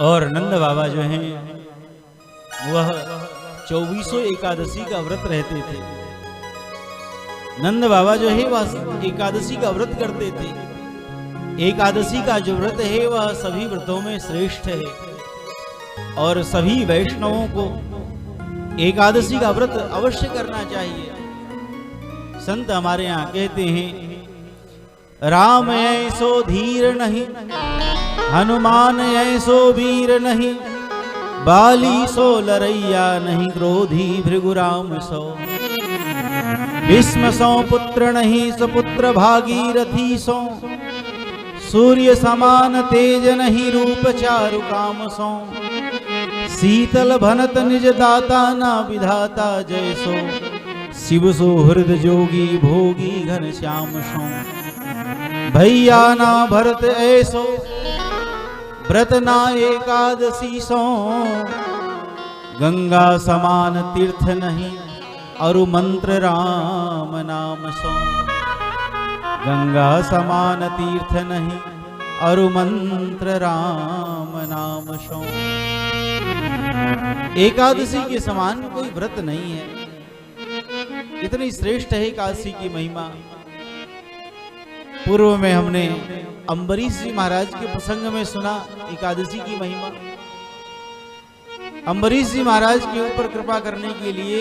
और नंद बाबा जो हैं वह 2400 एकादशी का व्रत रहते थे। नंद बाबा जो है वह एकादशी का व्रत करते थे। एकादशी का जो व्रत है वह सभी व्रतों में श्रेष्ठ है और सभी वैष्णवों को एकादशी का व्रत अवश्य करना चाहिए। संत हमारे यहाँ कहते हैं, राम ऐसो धीर नहीं, हनुमान ऐसो वीर नहीं, बाली सो लरैया नहीं, क्रोधी भृगुराम सो, भीष्म सो पुत्र नहीं, सुपुत्र भागीरथी सो, सूर्य समान तेज नहीं, रूप चारु काम सो, शीतल भनत निज दाता ना विधाता जैसो, शिव सो हृदय जोगी भोगी घन श्याम सो, भैया ना भरत ऐसो, व्रत ना एकादशी सो, गंगा समान तीर्थ नहीं, अरु मंत्र राम नाम सो, गंगा समान तीर्थ नहीं, अरु मंत्र राम नाम सो। एकादशी के समान कोई व्रत नहीं है। इतनी श्रेष्ठ है एकादशी की महिमा। पूर्व में हमने अम्बरीश जी महाराज के प्रसंग में सुना एकादशी की महिमा। अम्बरीश जी महाराज के ऊपर कृपा करने के लिए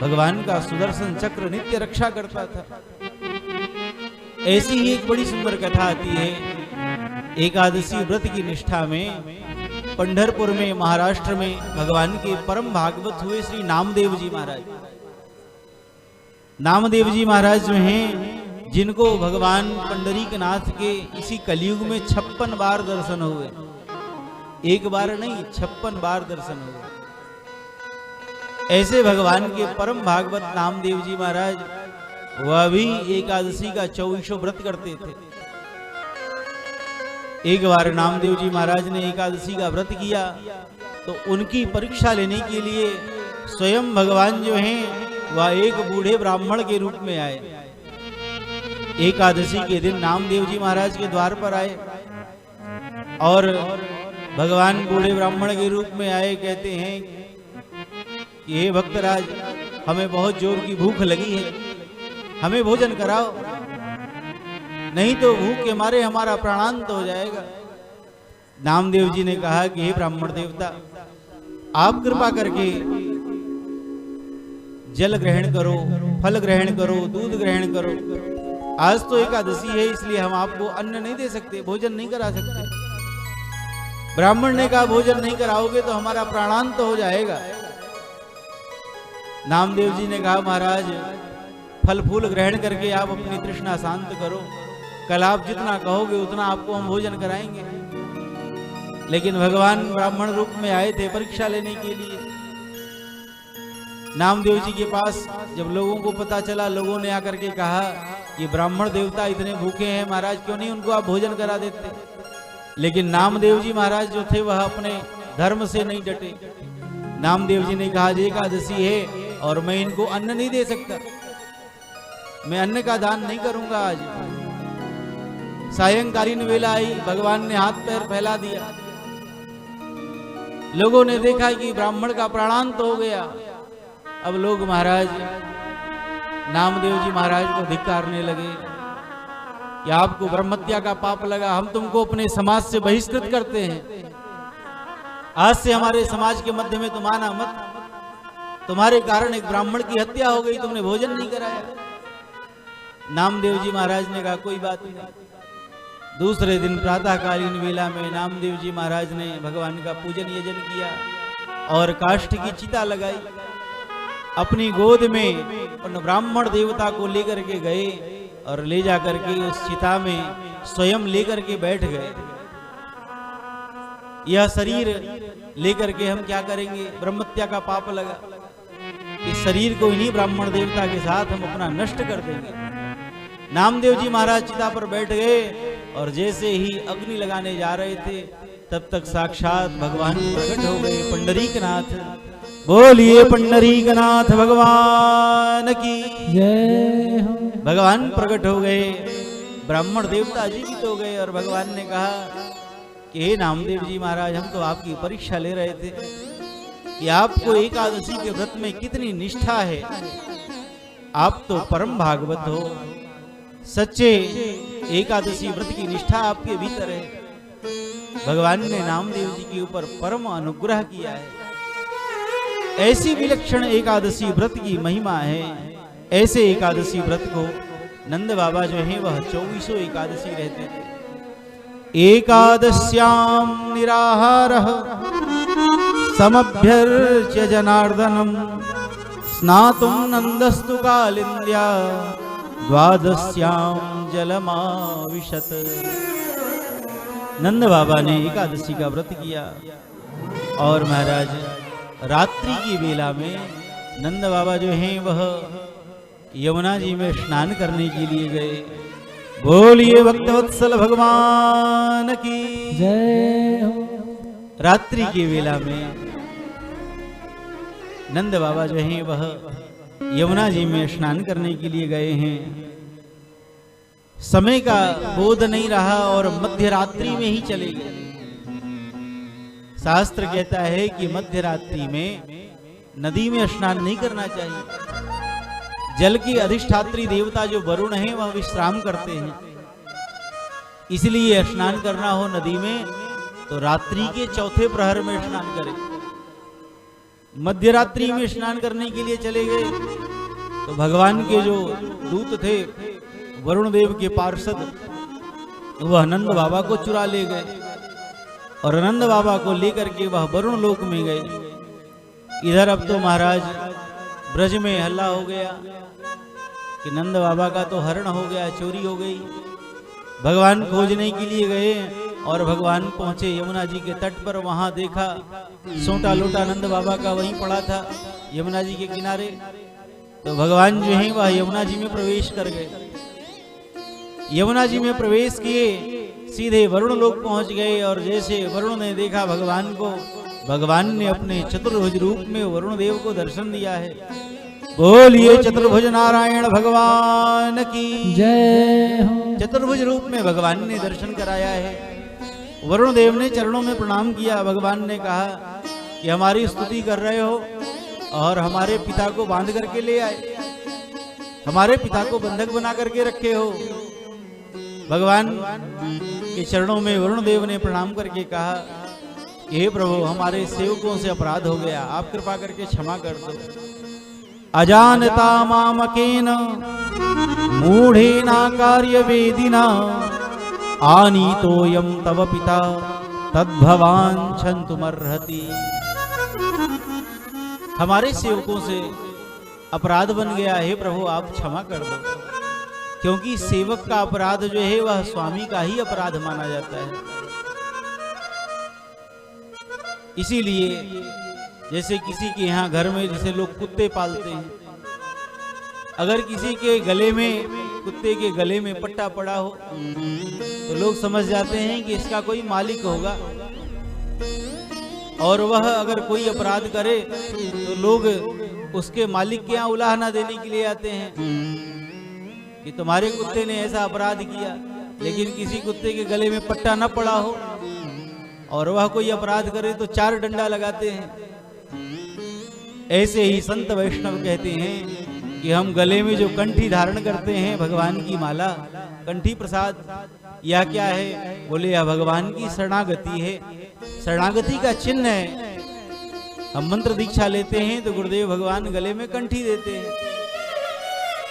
भगवान का सुदर्शन चक्र नित्य रक्षा करता था। ऐसी ही एक बड़ी सुंदर कथा आती है एकादशी व्रत की निष्ठा में। पंढरपुर में महाराष्ट्र में भगवान के परम भागवत हुए श्री नामदेव जी महाराज। नामदेव जी महाराज जो हैं, जिनको भगवान पंडरीकनाथ के इसी कलयुग में 56 बार दर्शन हुए। एक बार नहीं, 56 बार दर्शन हुए। ऐसे भगवान के परम भागवत नामदेव जी महाराज वह भी एकादशी का 2400 व्रत करते थे। एक बार नामदेव जी महाराज ने एकादशी का व्रत किया तो उनकी परीक्षा लेने के लिए स्वयं भगवान जो हैं वह एक बूढ़े ब्राह्मण के रूप में आए। एकादशी के दिन नामदेव जी महाराज के द्वार पर आए और भगवान बूढ़े ब्राह्मण के रूप में आए। कहते हैं कि हे भक्तराज, हमें बहुत जोर की भूख लगी है, हमें भोजन कराओ, नहीं तो भूख के मारे हमारा प्राणांत हो जाएगा। नामदेव जी ने कहा कि हे ब्राह्मण देवता, आप कृपा करके जल ग्रहण करो, फल ग्रहण करो, दूध ग्रहण करो। आज तो एकादशी है, इसलिए हम आपको अन्न नहीं दे सकते, भोजन नहीं करा सकते। ब्राह्मण ने कहा भोजन नहीं कराओगे तो हमारा प्राणांत हो जाएगा। नामदेव जी ने कहा महाराज, फल फूल ग्रहण करके आप अपनी तृष्णा शांत करो, कल आप जितना कहोगे उतना आपको हम भोजन कराएंगे। लेकिन भगवान ब्राह्मण रूप में आए थे परीक्षा लेने के लिए। नामदेव जी के पास जब लोगों को पता चला, लोगों ने आकर के कहा कि ब्राह्मण देवता इतने भूखे हैं महाराज, क्यों नहीं उनको आप भोजन करा देते। लेकिन नामदेव जी महाराज जो थे वह अपने धर्म से नहीं डटे। नामदेव जी ने कहा एकादशी है और मैं इनको अन्न नहीं दे सकता, मैं अन्न का दान नहीं करूंगा आज। सायंकालीन वेला आई, भगवान ने हाथ पैर फैला दिया। लोगों ने देखा कि ब्राह्मण का प्राणांत हो गया। अब लोग महाराज नामदेव जी महाराज को धिक्कारने लगे कि आपको ब्रह्महत्या का पाप लगा, हम तुमको अपने समाज से बहिष्कृत करते हैं। आज से हमारे समाज के मध्य में तुम आना मत, तुम्हारे कारण एक ब्राह्मण की हत्या हो गई, तुमने भोजन नहीं कराया। नामदेव जी महाराज ने कहा कोई बात नहीं। दूसरे दिन प्रातःकालीन वेला में नामदेव जी महाराज ने भगवान का पूजन यजन किया और काष्ठ की चिता लगाई। अपनी गोद में उन ब्राह्मण देवता को लेकर के गए और ले जाकर के उस चिता में स्वयं लेकर के बैठ गए। यह शरीर लेकर के हम क्या करेंगे, ब्रह्महत्या का पाप लगा, इस शरीर को इन्हीं ब्राह्मण देवता के साथ हम अपना नष्ट कर देंगे। नामदेव जी महाराज चिता पर बैठ गए और जैसे ही अग्नि लगाने जा रहे थे तब तक साक्षात भगवान प्रकट हो गए। पंडरीकनाथ, बोलिए पंडरीकनाथ भगवान की जय हो। भगवान प्रकट हो गए, ब्राह्मण देवता जीवित हो गए और भगवान ने कहा कि हे नामदेव जी महाराज, हम तो आपकी परीक्षा ले रहे थे कि आपको एकादशी के व्रत में कितनी निष्ठा है। आप तो परम भागवत हो, सच्चे एकादशी व्रत की निष्ठा आपके भीतर है। भगवान ने नामदेव जी के ऊपर परम अनुग्रह किया है। ऐसी विलक्षण एकादशी व्रत की महिमा है। ऐसे एकादशी व्रत को नंद बाबा जो है वह 24 एकादशी रहते थे। एकादश्याम निराहारः समभ्यर्च्य जनार्दनम स्नातुं नंदस्तु कालिंद्या द्वादश्याम जलमाविशत। नंद बाबा ने एकादशी का व्रत किया और महाराज रात्रि की बेला में नंद बाबा जो हैं वह यमुना जी में स्नान करने के लिए गए। बोलिए भक्तवत्सल भगवान की जय हो। रात्रि की बेला में नंद बाबा जो हैं वह यमुना जी में स्नान करने के लिए गए हैं। समय का बोध नहीं रहा और मध्य रात्रि में ही चले गए। शास्त्र कहता है कि मध्य रात्रि में नदी में स्नान नहीं करना चाहिए। जल की अधिष्ठात्री देवता जो वरुण है वह विश्राम करते हैं, इसलिए स्नान करना हो नदी में तो रात्रि के चौथे प्रहर में स्नान करें। मध्य रात्रि में स्नान करने के लिए चले गए तो भगवान के जो दूत थे वरुण देव के पार्षद, वह नंद बाबा को चुरा ले गए और नंद बाबा को लेकर के वह वरुण लोक में गए। इधर अब तो महाराज ब्रज में हल्ला हो गया कि नंद बाबा का तो हरण हो गया, चोरी हो गई। भगवान खोजने के लिए गए और भगवान पहुंचे यमुना जी के तट पर। वहां देखा सोटा लोटा नंद बाबा का वहीं पड़ा था यमुना जी के किनारे। तो भगवान जो है वह यमुना जी में प्रवेश कर गए। यमुना जी में प्रवेश किए, सीधे वरुण लोक पहुंच गए और जैसे वरुण ने देखा भगवान को, भगवान ने अपने चतुर्भुज रूप में वरुण देव को दर्शन दिया है। बोलिए चतुर्भुज नारायण भगवान की जय हो। चतुर्भुज रूप में भगवान ने दर्शन कराया है। वरुण देव ने चरणों में प्रणाम किया। भगवान ने कहा कि हमारी स्तुति कर रहे हो और हमारे पिता को बांध करके ले आए, हमारे पिता को बंधक बना करके रखे हो। भगवान के चरणों में वरुण देव ने प्रणाम करके कहा कि हे प्रभु, हमारे सेवकों से अपराध हो गया, आप कृपा करके क्षमा कर दो। अजानता मामकेन मूढ़ेना कार्य वेदिना आनीतोयम तव पिता तद्भवान क्षन्तुमर्हति। हमारे सेवकों से अपराध बन गया, हे प्रभु आप क्षमा कर दो। क्योंकि सेवक का अपराध जो है वह स्वामी का ही अपराध माना जाता है। इसीलिए जैसे किसी के यहाँ घर में जैसे लोग कुत्ते पालते हैं, अगर किसी के गले में, कुत्ते के गले में पट्टा पड़ा हो तो लोग समझ जाते हैं कि इसका कोई मालिक होगा, और वह अगर कोई अपराध करे तो लोग उसके मालिक के यहाँ उलाहना देने के लिए आते हैं कि तुम्हारे कुत्ते ने ऐसा अपराध किया। लेकिन किसी कुत्ते के गले में पट्टा न पड़ा हो और वह कोई अपराध करे तो 4 डंडा लगाते हैं। ऐसे ही संत वैष्णव कहते हैं कि हम गले में जो कंठी धारण करते हैं भगवान की माला, कंठी प्रसाद, या क्या है? बोले यह भगवान की शरणागति है, शरणागति का चिन्ह है। हम मंत्र दीक्षा लेते हैं तो गुरुदेव भगवान गले में कंठी देते हैं,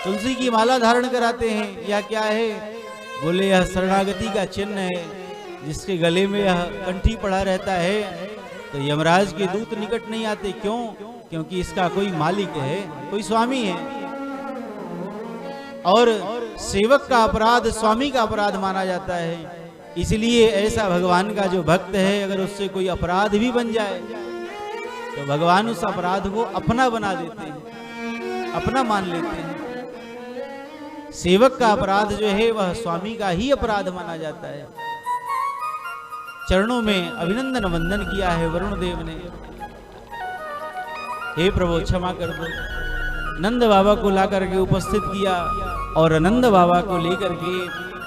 तुलसी की माला धारण कराते हैं, या क्या है? बोले यह शरणागति का चिन्ह है। जिसके गले में यह कंठी पड़ा रहता है तो यमराज के दूत निकट नहीं आते। क्यों? क्योंकि इसका कोई मालिक है, कोई स्वामी है। और सेवक का अपराध स्वामी का अपराध माना जाता है। इसलिए ऐसा भगवान का जो भक्त है, अगर उससे कोई अपराध भी बन जाए तो भगवान उस अपराध को अपना बना देते हैं, अपना मान लेते हैं। सेवक का अपराध जो है वह स्वामी का ही अपराध माना जाता है। चरणों में अभिनंदन वंदन किया है वरुण देव ने, हे प्रभु क्षमा कर दो। नंद बाबा को ला करके उपस्थित किया और नंद बाबा को लेकर के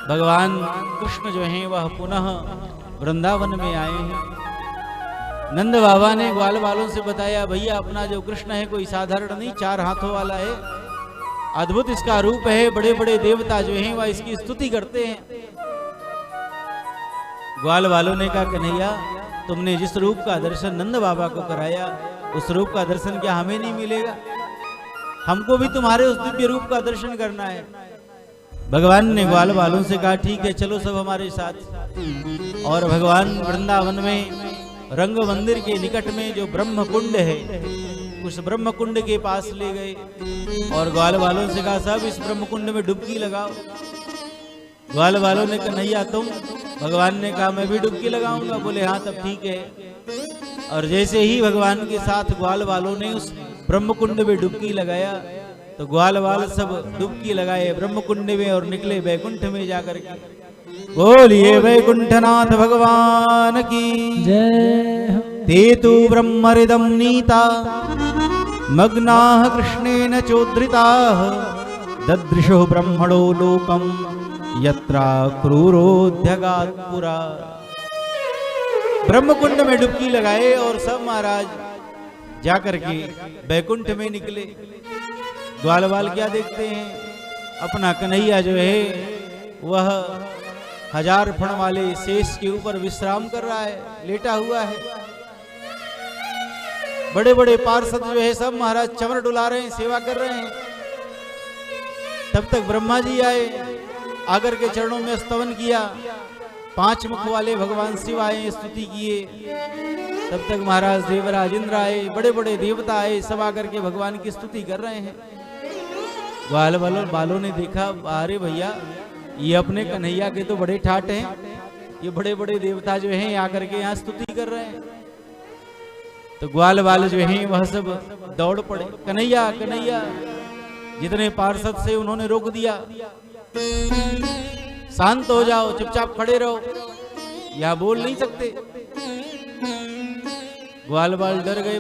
भगवान कृष्ण जो हैं वह पुनः वृंदावन में आए हैं। नंद बाबा ने ग्वाल वालों से बताया, भैया अपना जो कृष्ण है कोई साधारण नहीं, 4 हाथों वाला है, अद्भुत इसका रूप है, बड़े बड़े देवता जो हैं वह इसकी स्तुति करते हैं। ग्वाल वालों ने कहा, कन्हैया तुमने जिस रूप का दर्शन नंद बाबा को कराया, उस रूप का दर्शन क्या हमें नहीं मिलेगा? हमको भी तुम्हारे उस दिव्य रूप का दर्शन करना है। भगवान ने ग्वाल वालों से कहा, ठीक है चलो सब हमारे साथ। और भगवान वृंदावन में रंग मंदिर के निकट में जो ब्रह्म कुंड है, उस ब्रह्म कुंड के पास ले गए और ग्वाल वालों से कहा, सब इस ब्रह्म कुंड में डुबकी लगाओ। ग्वाल वालों ने कन्हैया तुम? भगवान ने कहा, मैं भी डुबकी लगाऊंगा। बोले हाँ तब ठीक है। और जैसे ही भगवान के साथ ग्वाल वालों ने उस ब्रह्म कुंड में डुबकी लगाया, तो ग्वाल वाल सब डुबकी लगाए ब्रह्म कुंड में और निकले बैकुंठ में जाकर के। बोलिए वैकुंठनाथ भगवान की जय हो। ते तु ब्रह्महृदं नीता मग्नाः कृष्णेन चोद्धृताः ददृशो ब्रह्मणो लोकं यत्रा क्रूरोध्यगात् पुरा। ब्रह्मकुंड में डुबकी लगाए और सब महाराज जाकर के बैकुंठ में निकले। ग्वाल वाल क्या देखते हैं, अपना कन्हैया जो है वह 1000 फण वाले शेष के ऊपर विश्राम कर रहा है, लेटा हुआ है। बड़े बड़े पार्षद जो है सब महाराज चमर डुला रहे हैं, सेवा कर रहे हैं। तब तक ब्रह्मा जी आए, आकर के चरणों में स्तवन किया। 5 मुख वाले भगवान शिव आए, स्तुति किए। तब तक महाराज देवराज इंद्र आए, बड़े बड़े देवता आए, सब आकर के भगवान की स्तुति कर रहे हैं। ग्वाल वालों ने देखा, अरे भैया ये अपने कन्हैया के तो बड़े ठाट हैं, ये बड़े बड़े देवता जो हैं आकर के यहाँ स्तुति कर रहे हैं। तो ग्वाल वाल जो हैं वह सब दौड़ पड़े, कन्हैया कन्हैया। जितने पार्षद से उन्होंने रोक दिया, शांत हो जाओ, चुपचाप खड़े रहो, यहाँ बोल नहीं सकते। ग्वाल वाल डर गए।